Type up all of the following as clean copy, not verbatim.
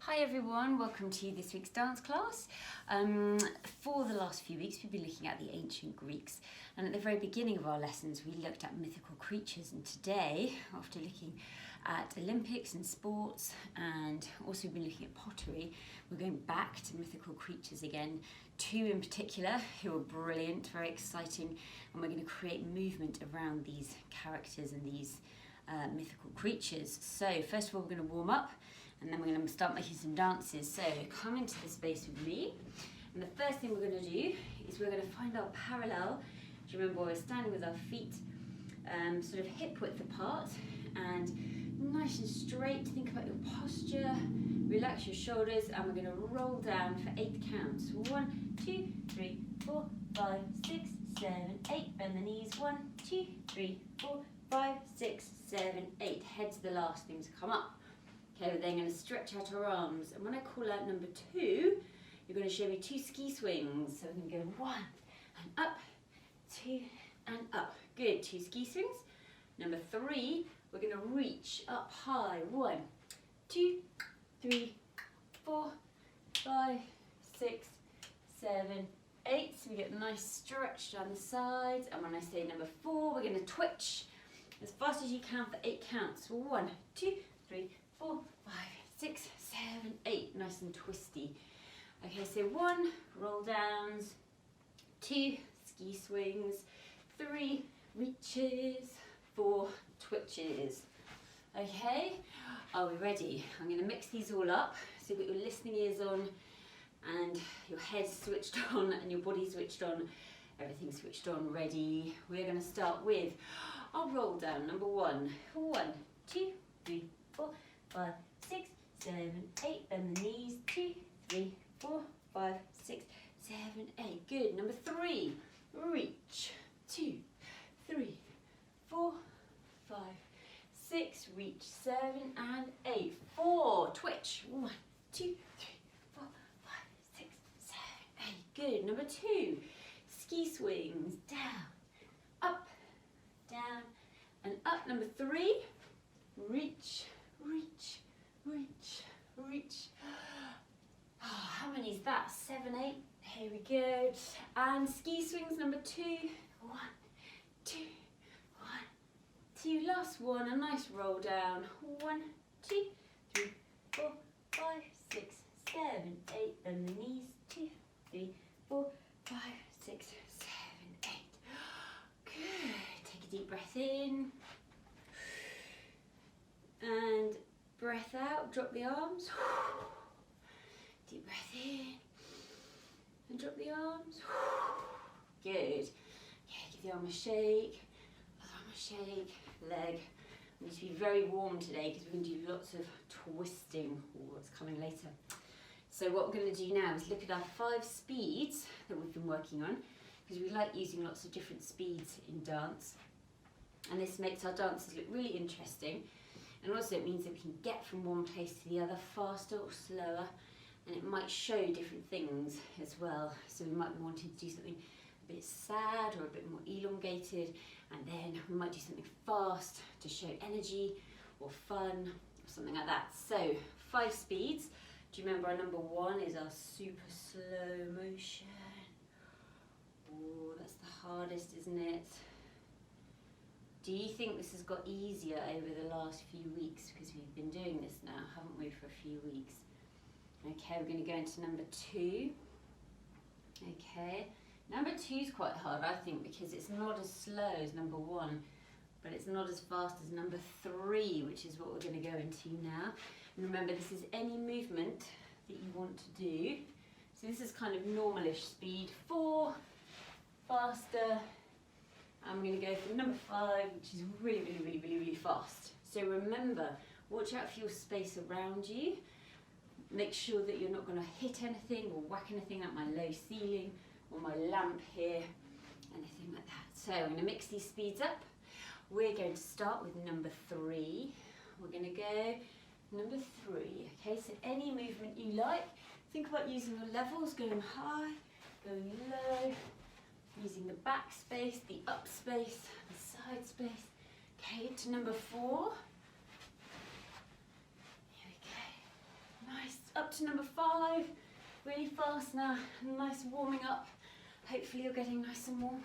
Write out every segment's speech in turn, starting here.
Hi everyone, welcome to this week's dance class. For the last few weeks we've been looking at the ancient Greeks, and at the very beginning of our lessons we looked at mythical creatures, and today, after looking at Olympics and sports and also been looking at pottery, we're going back to mythical creatures again, two in particular who are brilliant, very exciting, and we're going to create movement around these characters and these mythical creatures. So first of all we're going to warm up, and then we're going to start making some dances. So come into the space with me, and the first thing we're going to do is we're going to find our parallel. Do you remember we're standing with our feet sort of hip width apart and nice and straight? Think about your posture, relax your shoulders, and we're going to roll down for 8 counts. 1, 2, 3, 4, 5, 6, 7, 8. Bend the knees. 1, 2, 3, 4, 5, 6, 7, 8. Head's the last thing to come up. Okay, we're then going to stretch out our arms, and when I call out number 2, you're going to show me 2 ski swings. So we're going to go 1 and up, 2 and up. Good, 2 ski swings. Number 3, we're going to reach up high. 1, 2, 3, 4, 5, 6, 7, 8. So we get a nice stretch down the sides. And when I say number 4, we're going to twitch as fast as you can for 8 counts. 1, 2, 3, 4, 5, 6, 7, 8. Nice and twisty. Okay, so 1, roll downs, 2, ski swings, 3, reaches, 4, twitches. Okay, are we ready? I'm going to mix these all up. So you've got your listening ears on and your head switched on and your body switched on. Everything's switched on, ready. We're going to start with our roll down. Number 1. 1, 2, 3, 4, 5, 6, 7, 8. Bend the knees. 2, 3, 4, 5, 6, 7, 8. Good. Number 3. Reach. 2, 3, 4, 5, 6. Reach. 7 and 8. 4. Twitch. 1, 2, 3, 4, 5, 6, 7, 8. Good. Number 2. Ski swings. Down, up, down, and up. Number 3. Reach. Reach, reach, reach. Oh, how many is that? 7, 8. Here we go. And ski swings number 2. 1, 2, 1, 2. Last one. A nice roll down. 1, 2, 3, 4, 5, 6, 7, 8. Bend the knees. 2, 3, 4, 5, 6, 7, 8. Good. Take a deep breath in. And breath out, drop the arms. Deep breath in. And drop the arms. Good. Yeah, give the arm a shake. Other arm a shake. Leg. We need to be very warm today because we're going to do lots of twisting. What's coming later. So what we're going to do now is look at our 5 speeds that we've been working on, because we like using lots of different speeds in dance. And this makes our dances look really interesting. And also it means that we can get from one place to the other faster or slower, and it might show different things as well. So we might be wanting to do something a bit sad or a bit more elongated, and then we might do something fast to show energy or fun or something like that. So 5 speeds. Do you remember our number 1 is our super slow motion? Oh, that's the hardest, isn't it? Do you think this has got easier over the last few weeks, because we've been doing this now, haven't we, for a few weeks? Okay, we're going to go into number 2. Okay, number 2 is quite hard, I think, because it's not as slow as number 1, but it's not as fast as number 3, which is what we're going to go into now. And remember, this is any movement that you want to do. So this is kind of normalish speed. 4, faster. I'm going to go for number 5, which is really fast. So remember, watch out for your space around you. Make sure that you're not going to hit anything or whack anything like my low ceiling or my lamp here, anything like that. So I'm going to mix these speeds up. We're going to start with number 3. We're going to go number 3. Okay, so any movement you like. Think about using your levels, going high, going low. Using the back space, the up space, the side space. Okay, to number 4. Here we go. Nice up to number 5, really fast now, nice warming up. Hopefully you're getting nice and warm.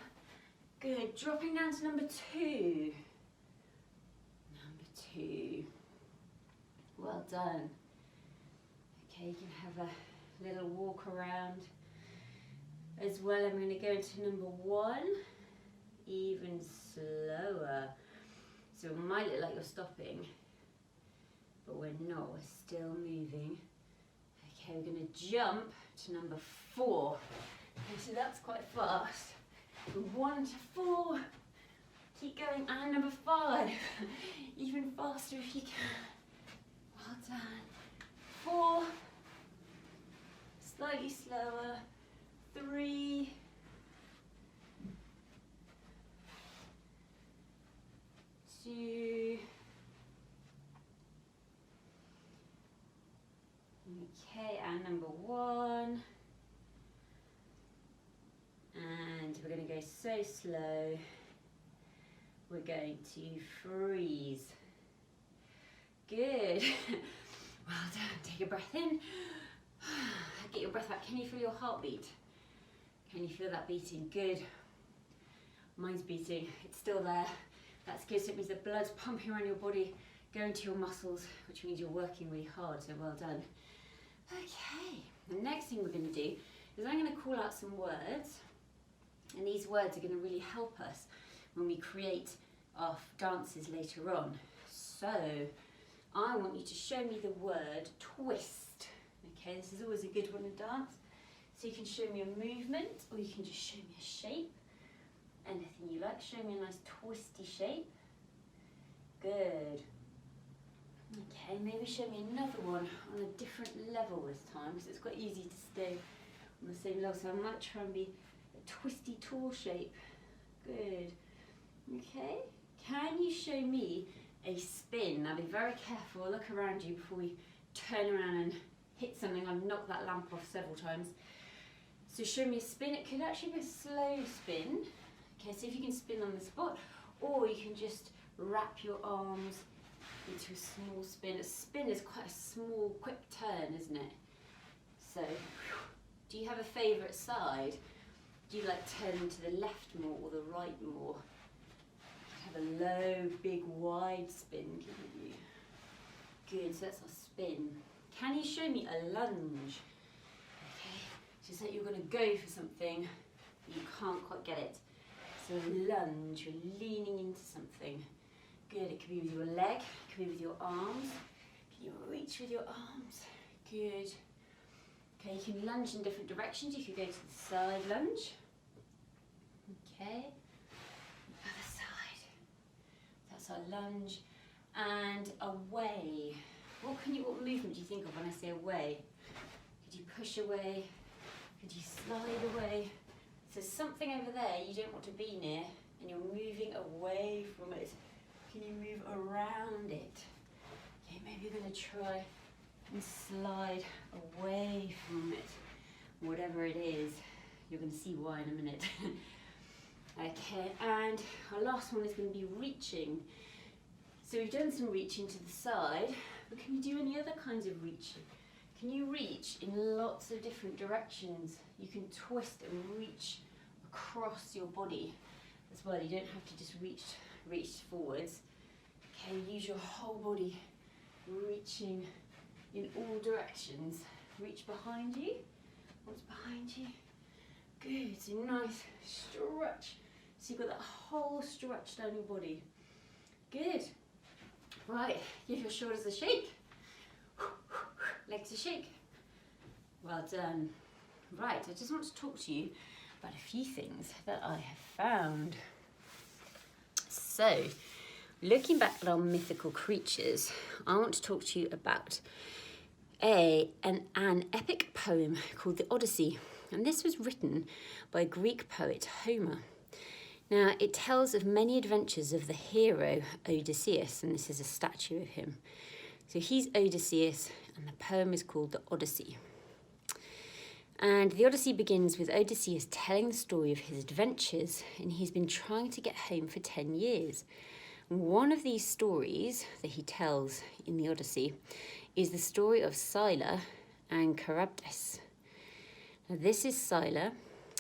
Good, dropping down to number 2. Number 2. Well done. Okay, you can have a little walk around as well. I'm going to go into number 1, even slower. So it might look like you're stopping, but we're not, we're still moving. Okay, we're going to jump to number 4. Okay, so that's quite fast. 1 to 4, keep going, and number 5, even faster if you can. Well done. 4, slightly slower. 3, 2, okay, and number 1, and we're going to go so slow, we're going to freeze. Good. Well done. Take a breath in, get your breath back. Can you feel your heartbeat? Can you feel that beating? Good. Mine's beating, it's still there. That's good, so it means the blood's pumping around your body, going to your muscles, which means you're working really hard, so well done. Okay, the next thing we're going to do is I'm going to call out some words, and these words are going to really help us when we create our dances later on. So, I want you to show me the word twist. Okay, this is always a good one in dance. So you can show me a movement, or you can just show me a shape. Anything you like. Show me a nice twisty shape. Good. Okay, maybe show me another one on a different level this time, because it's quite easy to stay on the same level. So I might try and be a twisty tall shape. Good. Okay. Can you show me a spin? Now be very careful. Look around you before we turn around and hit something. I've knocked that lamp off several times. So show me a spin. It could actually be a slow spin. Okay, so if you can spin on the spot, or you can just wrap your arms into a small spin. A spin is quite a small, quick turn, isn't it? So, do you have a favourite side? Do you like turning to the left more or the right more? Have a low, big, wide spin, couldn't you? Good, so that's our spin. Can you show me a lunge? Just like you're going to go for something, but you can't quite get it. So a lunge, you're leaning into something. Good, it could be with your leg, it could be with your arms. Can you reach with your arms? Good. Okay, you can lunge in different directions. You could go to the side lunge. Okay, other side. That's our lunge. And away. What movement do you think of when I say away? Could you push away? Could you slide away? So something over there you don't want to be near, and you're moving away from it. Can you move around it? Okay, maybe you're going to try and slide away from it. Whatever it is, you're going to see why in a minute. Okay, and our last one is going to be reaching. So we've done some reaching to the side, but can you do any other kinds of reaching? Can you reach in lots of different directions? You can twist and reach across your body as well. You don't have to just reach forwards. Okay, use your whole body, reaching in all directions. Reach behind you. What's behind you? Good, so nice stretch. So you've got that whole stretch down your body. Good. Right, give your shoulders a shake. Legs a shake. Well done. Right, I just want to talk to you about a few things that I have found. So, looking back at our mythical creatures, I want to talk to you about an epic poem called the Odyssey. And this was written by Greek poet Homer. Now, it tells of many adventures of the hero Odysseus, and this is a statue of him. So he's Odysseus, and the poem is called the Odyssey. And the Odyssey begins with Odysseus telling the story of his adventures, and he's been trying to get home for 10 years. One of these stories that he tells in the Odyssey is the story of Scylla and Karabdus. Now this is Scylla.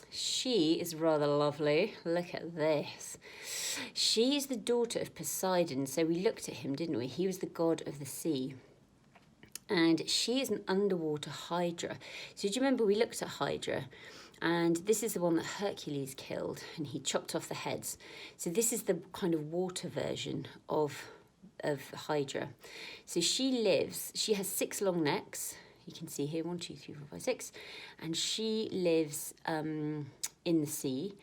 She is rather lovely. Look at this. She is the daughter of Poseidon. So we looked at him, didn't we? He was the god of the sea. And she is an underwater Hydra. So do you remember we looked at Hydra? And this is the one that Hercules killed, and he chopped off the heads. So this is the kind of water version of Hydra. So she has 6 long necks. You can see here, 1, 2, 3, 4, 5, 6. And she lives in the sea.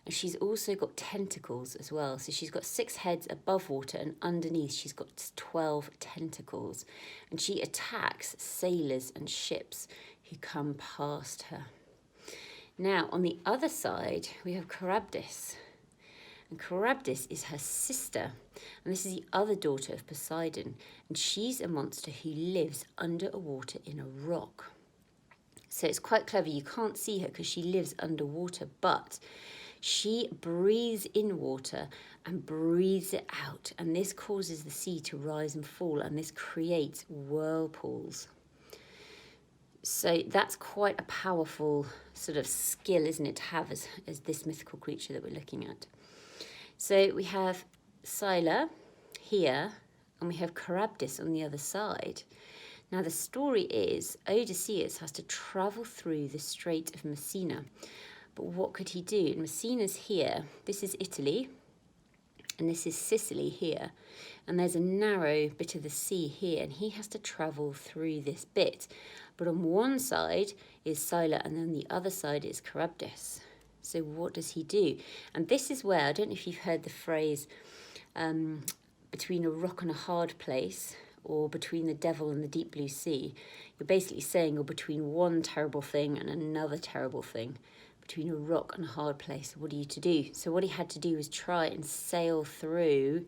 And she's also got tentacles as well. So she's got 6 heads above water, and underneath she's got 12 tentacles. And she attacks sailors and ships who come past her. Now, on the other side, we have Karabdus. And Karabdus is her sister. And this is the other daughter of Poseidon. And she's a monster who lives under water in a rock. So it's quite clever. You can't see her because she lives underwater, but she breathes in water and breathes it out. And this causes the sea to rise and fall. And this creates whirlpools. So that's quite a powerful sort of skill, isn't it, to have as this mythical creature that we're looking at. So we have Scylla here, and we have Karabdus on the other side. Now the story is Odysseus has to travel through the Strait of Messina. But what could he do? And Messina's here. This is Italy, and this is Sicily here. And there's a narrow bit of the sea here, and he has to travel through this bit. But on one side is Scylla, and then the other side is Karabdus. So what does he do? And this is where, I don't know if you've heard the phrase, between a rock and a hard place, or between the devil and the deep blue sea. You're basically saying you're between one terrible thing and another terrible thing. Between a rock and a hard place. What are you to do? So what he had to do was try and sail through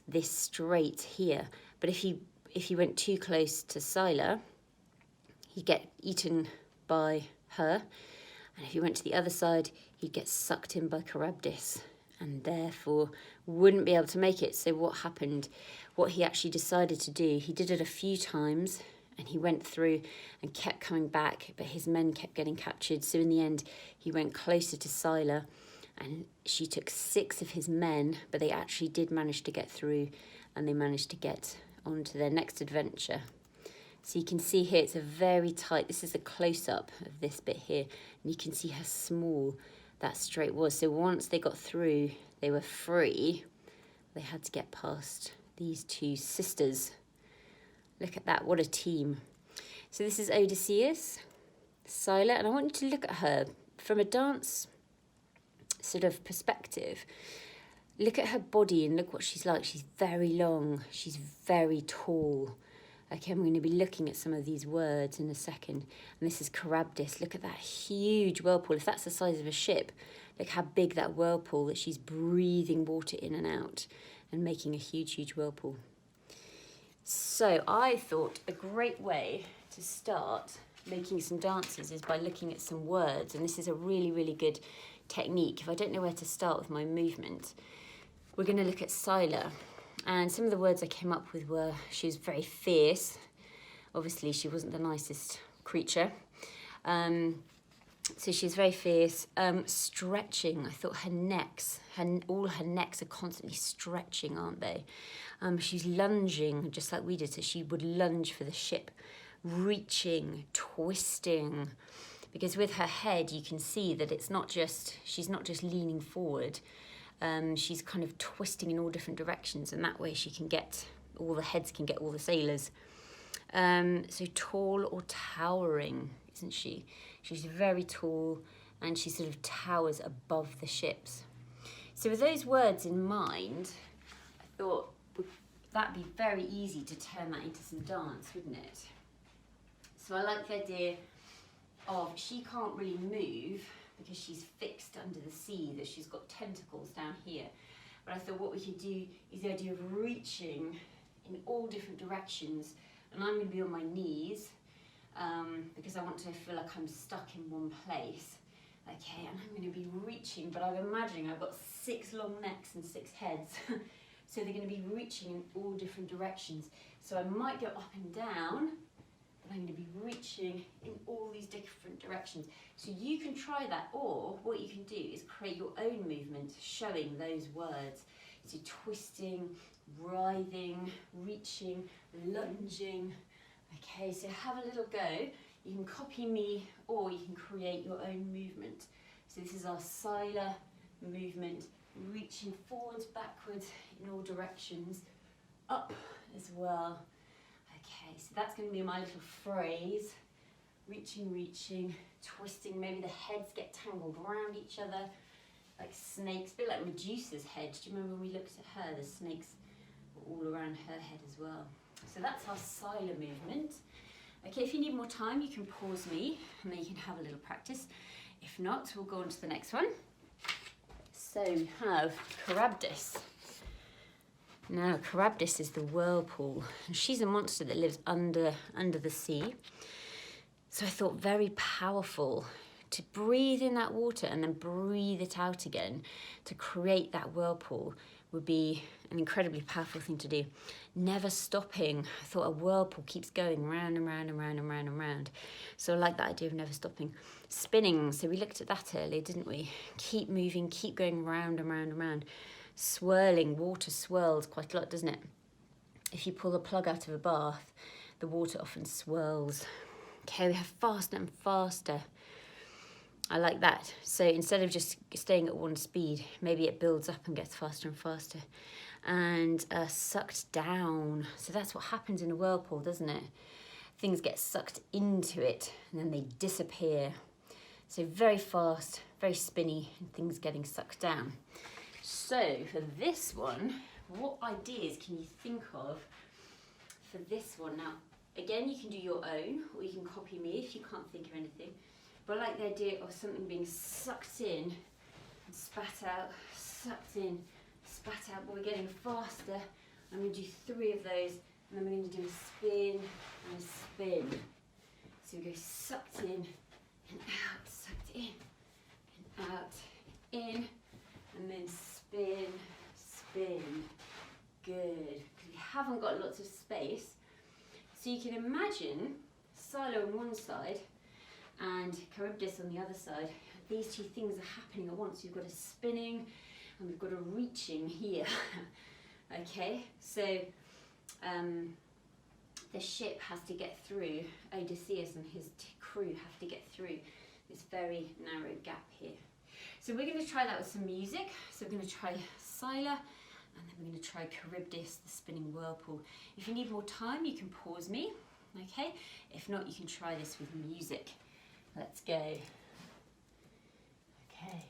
this strait here. But if he went too close to Scylla, he'd get eaten by her. And if he went to the other side, he'd get sucked in by Karabdus and therefore wouldn't be able to make it. So what happened, what he actually decided to do, he did it a few times and he went through and kept coming back, but his men kept getting captured. So in the end, he went closer to Scylla and she took 6 of his men, but they actually did manage to get through and they managed to get on to their next adventure. So you can see here, it's a very tight, this is a close-up of this bit here, and you can see how small that strait was. So once they got through, they were free. They had to get past these 2 sisters. Look at that, what a team. So this is Odysseus, Scylla, and I want you to look at her from a dance sort of perspective. Look at her body and look what she's like. She's very long, she's very tall. Okay, I'm going to be looking at some of these words in a second. And this is Karabdus. Look at that huge whirlpool. If that's the size of a ship, look how big that whirlpool that she's breathing water in and out and making a huge, huge whirlpool. So I thought a great way to start making some dances is by looking at some words. And this is a really, really good technique. If I don't know where to start with my movement, we're going to look at Scylla. And some of the words I came up with were, she was very fierce. Obviously, she wasn't the nicest creature. So she's very fierce. Stretching, I thought all her necks are constantly stretching, aren't they? She's lunging, just like we did, so she would lunge for the ship. Reaching, twisting. Because with her head, you can see that she's not just leaning forward. She's kind of twisting in all different directions, and that way she can get, all the heads can get all the sailors. So tall or towering, isn't she? She's very tall and she sort of towers above the ships. So with those words in mind, I thought that'd be very easy to turn that into some dance, wouldn't it? So I like the idea of she can't really move because she's fixed under the sea, that she's got tentacles down here. But I thought what we could do is the idea of reaching in all different directions, and I'm going to be on my knees because I want to feel like I'm stuck in one place. Okay, and I'm going to be reaching, but I'm imagining I've got 6 long necks and 6 heads, so they're going to be reaching in all different directions. So I might go up and down, but I'm going to be reaching in all these different directions. So you can try that, or what you can do is create your own movement showing those words. So twisting, writhing, reaching, lunging. Okay, so have a little go. You can copy me or you can create your own movement. So this is our Scylla movement, reaching forwards, backwards in all directions, up as well. Okay, so that's going to be my little phrase. Reaching, reaching, twisting. Maybe the heads get tangled around each other like snakes, a bit like Medusa's head. Do you remember when we looked at her? The snakes were all around her head as well. So that's our Scylla movement. Okay, if you need more time, you can pause me and then you can have a little practice. If not, we'll go on to the next one. So we have Karabdus. Now, Karabdus is the whirlpool. She's a monster that lives under the sea. So I thought very powerful to breathe in that water and then breathe it out again to create that whirlpool would be an incredibly powerful thing to do. Never stopping. I thought a whirlpool keeps going round and round and round and round and round. So I like that idea of never stopping. Spinning, so we looked at that earlier, didn't we? Keep moving, keep going round and round and round. Swirling, water swirls quite a lot, doesn't it? If you pull the plug out of a bath, the water often swirls. Okay, we have faster and faster. I like that. So instead of just staying at one speed, maybe it builds up and gets faster and faster. And sucked down. So that's what happens in a whirlpool, doesn't it? Things get sucked into it and then they disappear. So very fast, very spinny, and things getting sucked down. So for this one, what ideas can you think of for this one? Now, again, you can do your own, or you can copy me if you can't think of anything. But I like the idea of something being sucked in and spat out, sucked in, spat out, but we're getting faster. I'm going to do 3 of those, and then we're going to do a spin and a spin. So we go sucked in and out, sucked in and out, in, and then spin, spin. Good. Because we haven't got lots of space. So you can imagine Scylla on one side and Charybdis on the other side. These 2 things are happening at once. You've got a spinning and we've got a reaching here. Okay, so the ship has to get through, Odysseus and his crew have to get through this very narrow gap here. So we're going to try that with some music. So we're going to try Scylla, and then we're going to try Charybdis, the spinning whirlpool. If you need more time, you can pause me, okay? If not, you can try this with music. Let's go. Okay.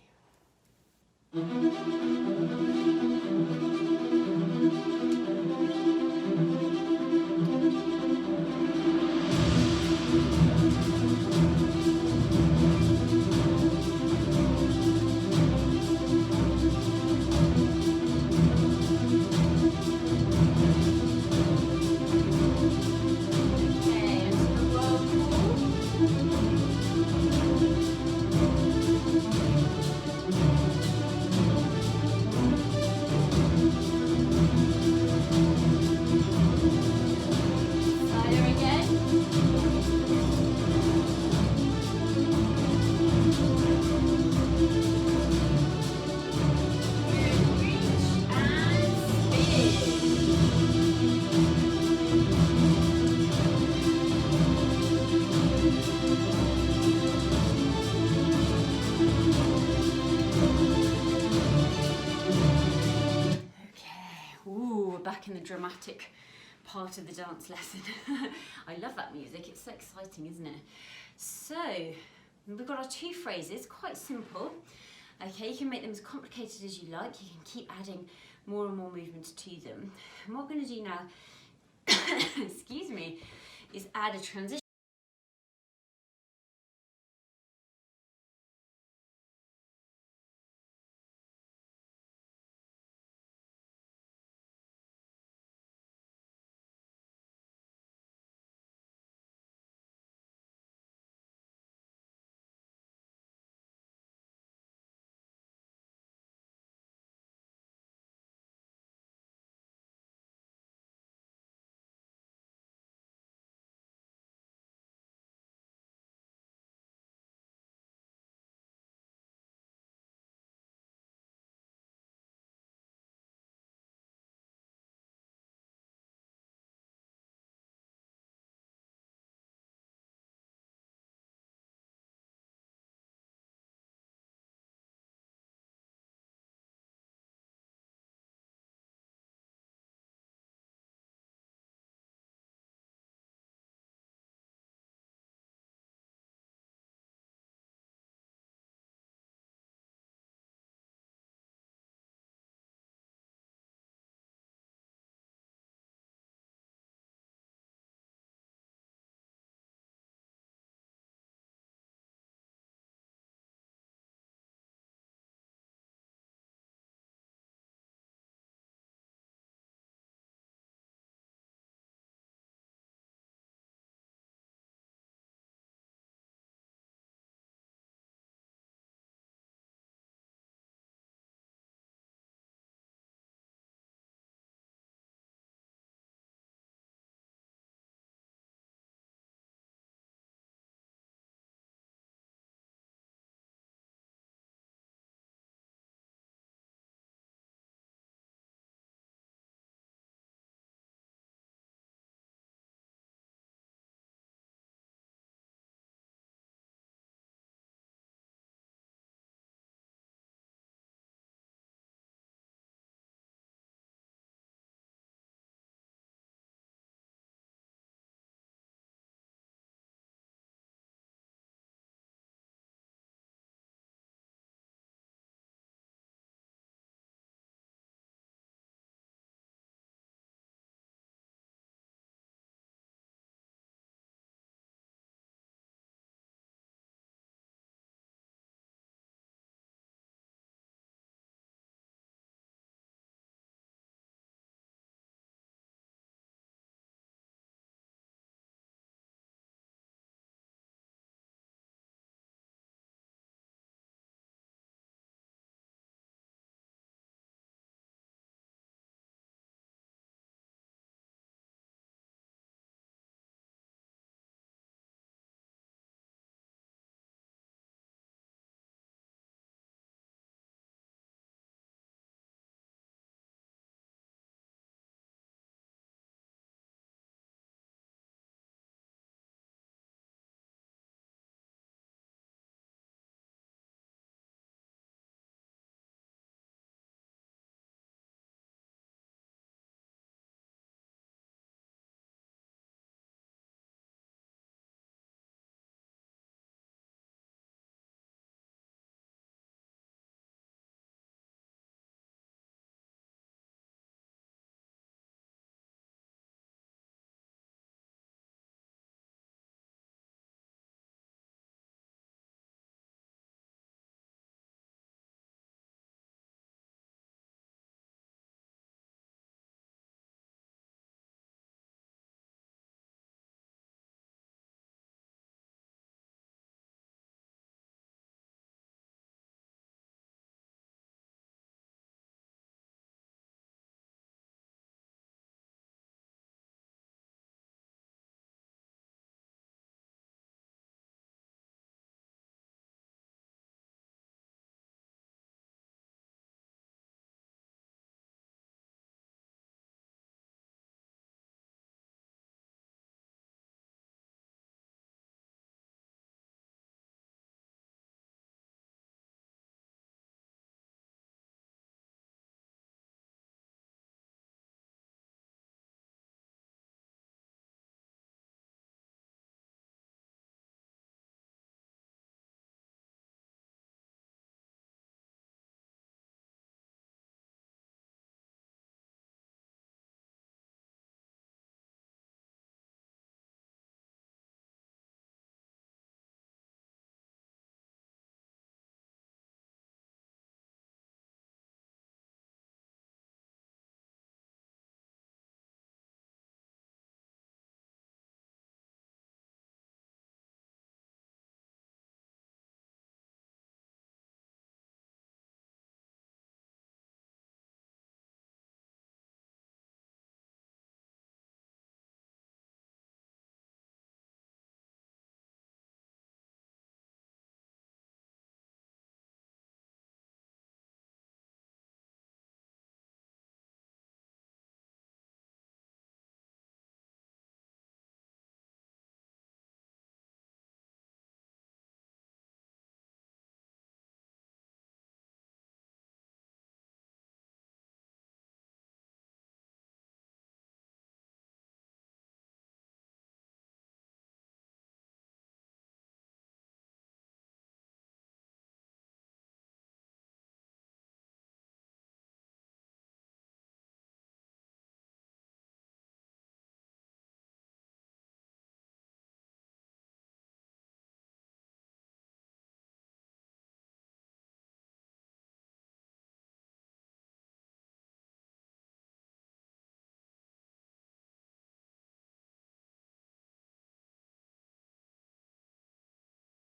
In the dramatic part of the dance lesson. I love that music, it's so exciting, isn't it? So we've got our 2 phrases, quite simple. Okay, you can make them as complicated as you like, you can keep adding more and more movements to them. And what we're going to do now excuse me, is add a transition